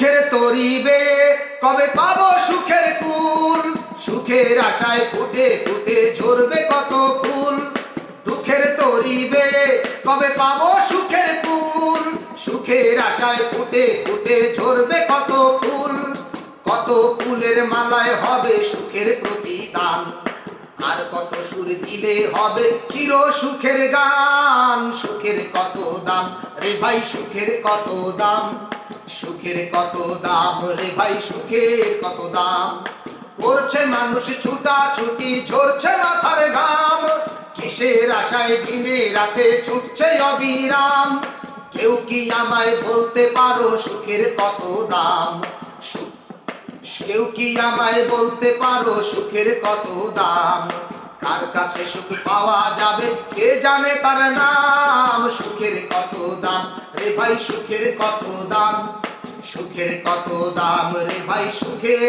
দুঃখের তরিবে কবে পাবো সুখের কুল, সুখের আশায় ফুটে ফুটে ঝরবে কত ফুল। দুঃখের তরিবে কবে পাবো সুখের কুল, সুখের আশায় ফুটে ফুটে ঝরবে কত ফুল। কত ফুলের মালায় হবে সুখের প্রতিদান, আর কত সুর দিলে হবে চির সুখের গান। সুখের কত দাম রে ভাই, সুখের কত দাম, সুখের কত দাম রে ভাই, সুখের কত দাম। করছে মানুষ ছুটাছুটি, ঝরছে মাথার ঘাম, কিসের আশায় দিনে রাতে ছুটছে অবিরাম। কেউ কি আমায় বলতে পারো সুখের কত দাম? কেউ কি আমায় বলতে পারো সুখের কত দাম? কার কাছে সুখ পাওয়া যাবে কে জানে তার নাম। সুখের কত দাম রে ভাই, সুখের কত দাম, সুখের কত দাম রে ভাই, সুখের।